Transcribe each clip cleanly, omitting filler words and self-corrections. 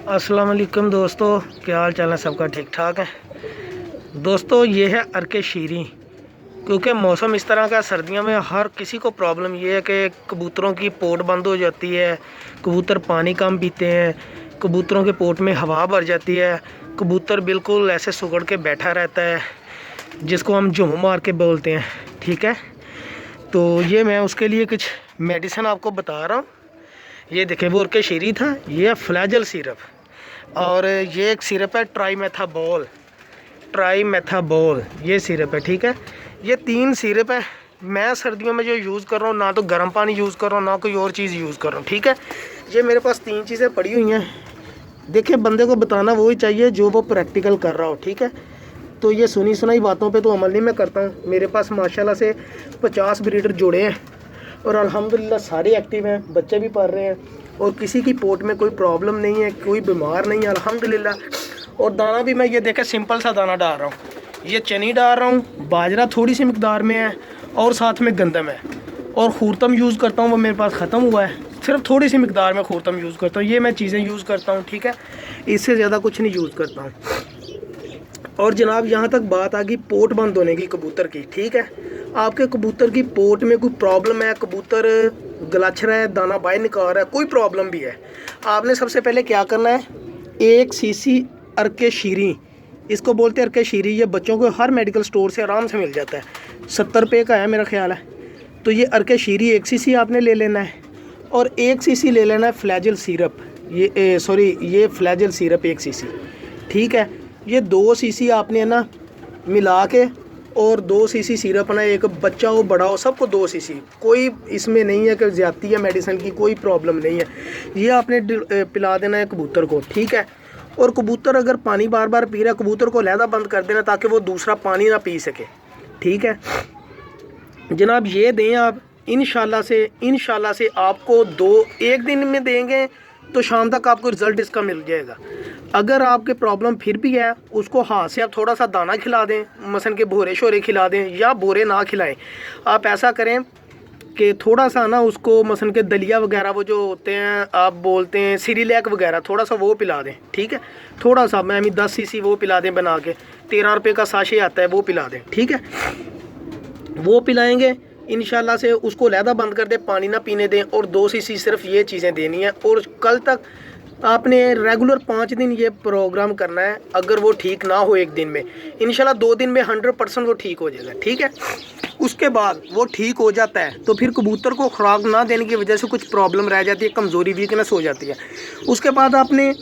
अस्सलाम वालेकुम दोस्तों, क्या हाल चाल है? सबका ठीक ठाक है दोस्तों। ये है अर्के शीरी। क्योंकि मौसम इस तरह का, सर्दियों में हर किसी को प्रॉब्लम ये है कि कबूतरों की पोट बंद हो जाती है, कबूतर पानी कम पीते हैं, कबूतरों के पोट में हवा भर जाती है, कबूतर बिल्कुल ऐसे सुगड़ के बैठा रहता है, जिसको हम झुम मार के बोलते हैं। ठीक है, तो ये मैं उसके लिए कुछ मेडिसिन आपको बता रहा हूँ। ये देखें, वो अर्के शीरी था, ये है फ्लैजल सिरप, और ये एक सिरप है ट्राईमेथाबोल, ये सिरप है। ठीक है, ये 3 सिरप है। मैं सर्दियों में जो यूज़ कर रहा हूँ, ना तो गर्म पानी यूज़ कर रहा हूँ, ना कोई और चीज़ यूज़ कर रहा हूँ। ठीक है, ये मेरे पास 3 चीज़ें पड़ी हुई हैं। देखिए, बंदे को बताना वही चाहिए जो वो प्रैक्टिकल कर रहा हो। ठीक है, तो ये सुनी सुनाई बातों पे तो अमल नहीं मैं करता हूँ। मेरे पास माशाल्लाह से 50 ब्रीडर जुड़े हैं और अल्हम्दुलिल्लाह सारे एक्टिव हैं, बच्चे भी पढ़ रहे हैं और किसी की पोट में कोई प्रॉब्लम नहीं है, कोई बीमार नहीं है अल्हम्दुलिल्लाह। और दाना भी मैं ये देखें सिंपल सा दाना डाल रहा हूँ। ये चनी डाल रहा हूँ, बाजरा थोड़ी सी मिकदार में है और साथ में गंदम है, और खूरतम यूज़ करता हूँ, वो मेरे पास ख़त्म हुआ है, सिर्फ थोड़ी सी मिकदार में खूरतम यूज़ करता हूँ। ये मैं चीज़ें यूज़ करता हूँ। ठीक है, इससे ज़्यादा कुछ नहीं यूज़ करता हूँ। और जनाब, यहाँ तक बात आ गई पोट बंद होने की कबूतर की। ठीक है, आपके कबूतर की पोट में कोई प्रॉब्लम है, कबूतर गलछ रहा है, दाना बाहर निकाल रहा है, कोई प्रॉब्लम भी है, आपने सबसे पहले क्या करना है, 1 सीसी अर्के शीरी, इसको बोलते हैं अर्के शीरी। ये बच्चों को हर मेडिकल स्टोर से आराम से मिल जाता है, 70 रुपये का है मेरा ख्याल है। तो ये अर्के शीरी 1 सीसी आपने ले लेना है, और 1 सीसी ले लेना है फ्लैजल सिरप। ये फ्लैजल सिरप 1 सीसी। ठीक है, ये 2 सीसी आपने ना मिला के, और 2 सीसी सिरप ना, एक बच्चा हो बड़ा हो सबको 2 सीसी, कोई इसमें नहीं है कि ज़्यादती है मेडिसिन की, कोई प्रॉब्लम नहीं है। ये आपने पिला देना है कबूतर को। ठीक है, और कबूतर अगर पानी बार बार पी रहा है, कबूतर को लहदा बंद कर देना ताकि वो दूसरा पानी ना पी सके। ठीक है जनाब, ये दें आप, इंशाल्लाह से आपको 1 दिन में देंगे तो शाम तक आपको रिज़ल्ट इसका मिल जाएगा। अगर आपके प्रॉब्लम फिर भी है, उसको हाथ से आप थोड़ा सा दाना खिला दें, मसलन के बोरे शोरे खिला दें, या बोरे ना खिलाएं। आप ऐसा करें कि थोड़ा सा ना उसको मसलन के दलिया वगैरह वो जो होते हैं, आप बोलते हैं सीरिलैक वगैरह, थोड़ा सा वो पिला दें। ठीक है, थोड़ा सा मैं 10 सीसी वो पिला दें बना के, 13 रुपये का साशे आता है, वो पिला दें। ठीक है, वो पिलाएंगे इंशाल्लाह से, उसको लहदा बंद कर दे, पानी ना पीने दें, और 2 सीसी सिर्फ ये चीज़ें देनी है। और कल तक आपने रेगुलर 5 दिन ये प्रोग्राम करना है। अगर वो ठीक ना हो 1 दिन में, इंशाल्लाह 2 दिन में 100% वो ठीक हो जाएगा। ठीक है, उसके बाद वो ठीक हो जाता है तो फिर कबूतर को खुराक ना देने की वजह से कुछ प्रॉब्लम रह जाती है, कमज़ोरी वीकनेस हो जाती है। उसके बाद आपने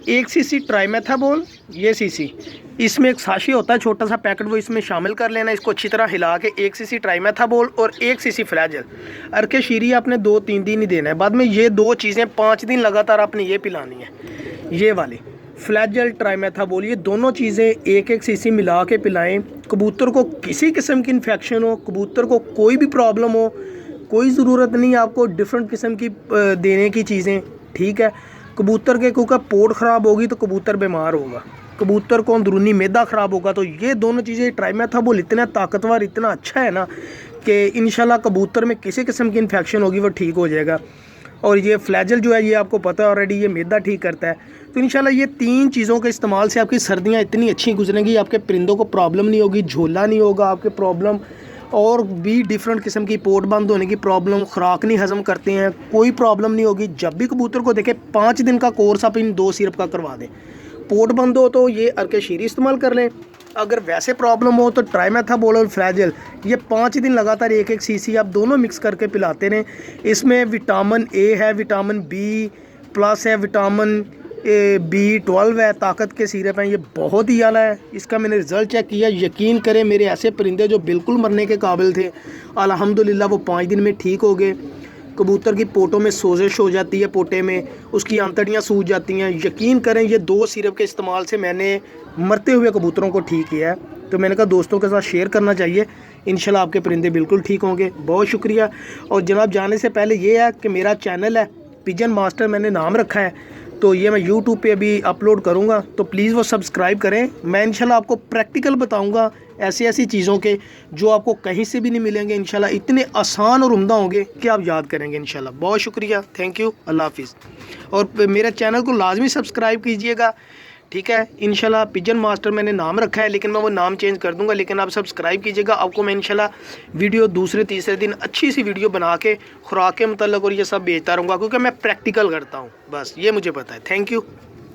1 सीसी ट्राईमेथाबोल, ये सीसी, इसमें एक साशी होता है छोटा सा पैकेट, वो इसमें शामिल कर लेना। इसको अच्छी तरह हिला के 1 सीसी ट्राईमेथाबोल और 1 सीसी फ्लैजल अर्के शीरी आपने 2-3 दिन ही देना है। बाद में ये 2 चीज़ें 5 दिन लगातार आपने ये पिलानी है, ये वाली फ्लैजल ट्राईमेथाबोल, ये दोनों चीज़ें 1-1 सीसी मिला के पिलाएं। कबूतर को किसी किस्म की इन्फेक्शन हो, कबूतर को कोई भी प्रॉब्लम हो, कोई ज़रूरत नहीं आपको डिफरेंट किस्म की देने की चीज़ें। ठीक है, कबूतर के क्योंकि पोट ख़राब होगी तो कबूतर बीमार होगा, कबूतर को अंदरूनी मैदा ख़राब होगा। तो ये दोनों चीज़ें, ट्राईमेथाबोल इतना ताकतवर, इतना अच्छा है ना कि इंशाल्लाह कबूतर में किसी किस्म की इन्फेक्शन होगी वो ठीक हो जाएगा। और ये फ्लैजल जो है, ये आपको पता है ऑलरेडी, ये मैदा ठीक करता है। तो इंशाल्लाह ये 3 चीज़ों के इस्तेमाल से आपकी सर्दियाँ इतनी अच्छी गुजरेंगी, आपके परिंदों को प्रॉब्लम नहीं होगी, झोला नहीं होगा आपके प्रॉब्लम, और भी डिफरेंट किस्म की पोट बंद होने की प्रॉब्लम, खुराक नहीं हज़म करते हैं, कोई प्रॉब्लम नहीं होगी। जब भी कबूतर को देखें 5 दिन का कोर्स आप इन 2 सिरप का करवा दें। पोट बंद हो तो ये अर्के शीरी इस्तेमाल कर लें, अगर वैसे प्रॉब्लम हो तो ट्राईमेथाबोल और फ्लैजल, ये 5 दिन लगातार 1-1 सीसी आप दोनों मिक्स करके पिलाते रहें। इसमें विटामिन ए है, विटामिन बी प्लस है, विटामिन B12 है, ताकत के सिरप हैं, ये बहुत ही आला है। इसका मैंने रिज़ल्ट चेक किया, यकीन करें मेरे ऐसे परिंदे जो बिल्कुल मरने के काबिल थे, अल्हम्दुलिल्लाह वो 5 दिन में ठीक हो गए। कबूतर की पोटों में सोजिश हो जाती है, पोटे में उसकी आंतड़ियाँ सूज जाती हैं। यकीन करें ये 2 सिरप के इस्तेमाल से मैंने मरते हुए कबूतरों को ठीक किया है। तो मैंने कहा दोस्तों के साथ शेयर करना चाहिए, इंशाल्लाह आपके परिंदे बिल्कुल ठीक होंगे। बहुत शुक्रिया। और जनाब, जाने से पहले ये है कि मेरा चैनल है पिजन मास्टर, मैंने नाम रखा है, तो ये मैं यूट्यूब पे अभी अपलोड करूँगा, तो प्लीज़ वो सब्सक्राइब करें। मैं इंशाल्लाह आपको प्रैक्टिकल बताऊँगा ऐसी ऐसी चीज़ों के जो आपको कहीं से भी नहीं मिलेंगे। इंशाल्लाह इतने आसान और उम्दा होंगे कि आप याद करेंगे इंशाल्लाह। बहुत शुक्रिया, थैंक यू, अल्लाह हाफिज़। और मेरे चैनल को लाजमी सब्सक्राइब कीजिएगा, ठीक है। इंशाल्लाह पिजन मास्टर मैंने नाम रखा है, लेकिन मैं वो नाम चेंज कर दूंगा, लेकिन आप सब्सक्राइब कीजिएगा। आपको मैं इंशाल्लाह वीडियो दूसरे तीसरे दिन अच्छी सी वीडियो बना के खुराक के मतलब और ये सब भेजता रहूँगा, क्योंकि मैं प्रैक्टिकल करता हूँ, बस ये मुझे पता है। Thank you.